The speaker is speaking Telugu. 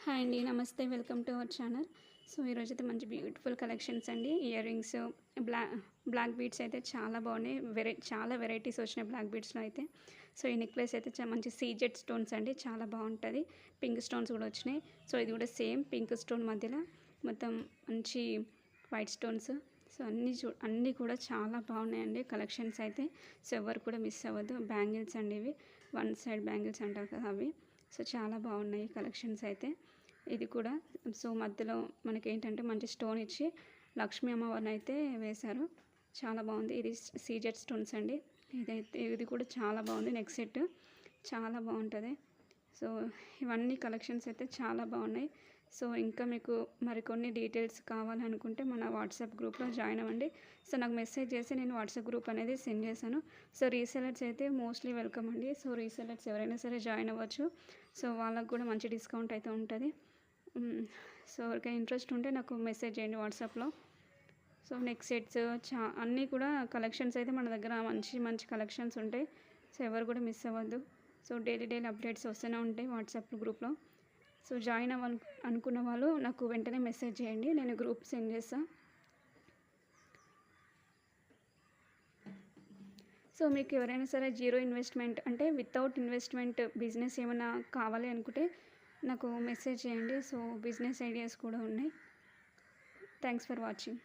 హాయ్ అండి, నమస్తే. Welcome to our channel. So ఈరోజైతే మంచి బ్యూటిఫుల్ కలెక్షన్స్ అండి. ఇయర్ రింగ్స్, బ్లాక్ బీడ్స్ అయితే చాలా బాగున్నాయి. చాలా వెరైటీస్ వచ్చినాయి బ్లాక్ బీడ్స్లో అయితే. సో ఈ నెక్లెస్ అయితే మంచి సీజెడ్ స్టోన్స్ అండి, చాలా బాగుంటుంది. పింక్ స్టోన్స్ కూడా వచ్చినాయి. సో ఇది కూడా సేమ్ పింక్ స్టోన్ మధ్యలో మొత్తం మంచి వైట్ స్టోన్స్. సో అన్నీ కూడా చాలా బాగున్నాయండి కలెక్షన్స్ అయితే. సో ఎవరు కూడా మిస్ అవ్వద్దు. బ్యాంగిల్స్ అండి, ఇవి వన్ సైడ్ బ్యాంగిల్స్ అంటారు కదా అవి. సో చాలా బాగున్నాయి కలెక్షన్స్ అయితే. ఇది కూడా సో మధ్యలో మనకి ఏంటంటే మంచి స్టోన్ ఇచ్చి లక్ష్మీ అమ్మవారిని అయితే వేశారు. చాలా బాగుంది. ఇది సీజెడ్ స్టోన్స్ అండి. ఇది కూడా చాలా బాగుంది. నెక్స్ట్ సెట్ చాలా బాగుంటుంది. సో ఇవన్నీ కలెక్షన్స్ అయితే చాలా బాగున్నాయి. సో ఇంకా మీకు మరికొన్ని డీటెయిల్స్ కావాలనుకుంటే మన వాట్సాప్ గ్రూప్లో జాయిన్ అవ్వండి. సో నాకు మెసేజ్ చేసి నేను వాట్సాప్ గ్రూప్ అనేది సెండ్ చేశాను. సో రీసెలర్స్ అయితే మోస్ట్లీ వెల్కమ్ అండి. సో రీసెలర్స్ ఎవరైనా సరే జాయిన్ అవ్వచ్చు. సో వాళ్ళకు కూడా మంచి డిస్కౌంట్ అయితే ఉంటుంది. సో ఎవరికైనా ఇంట్రెస్ట్ ఉంటే నాకు మెసేజ్ చేయండి వాట్సాప్లో. సో నెక్స్ట్ సెట్స్ అన్నీ కూడా కలెక్షన్స్ అయితే మన దగ్గర మంచి మంచి కలెక్షన్స్ ఉంటాయి. సో ఎవరు కూడా మిస్ అవ్వద్దు. సో డైలీ అప్డేట్స్ వస్తూనే ఉంటాయి వాట్సాప్ గ్రూప్లో. సో జాయిన్ అనుకున్న వాళ్ళు నాకు వెంటనే మెసేజ్ చేయండి, నేను గ్రూప్ సెండ్ చేస్తాను. సో మీకు ఎవరైనా సరే జీరో ఇన్వెస్ట్మెంట్ అంటే వితౌట్ ఇన్వెస్ట్మెంట్ బిజినెస్ ఏమైనా కావాలి అనుకుంటే నాకు మెసేజ్ చేయండి. సో బిజినెస్ ఐడియాస్ కూడా ఉన్నాయి. Thanks for watching.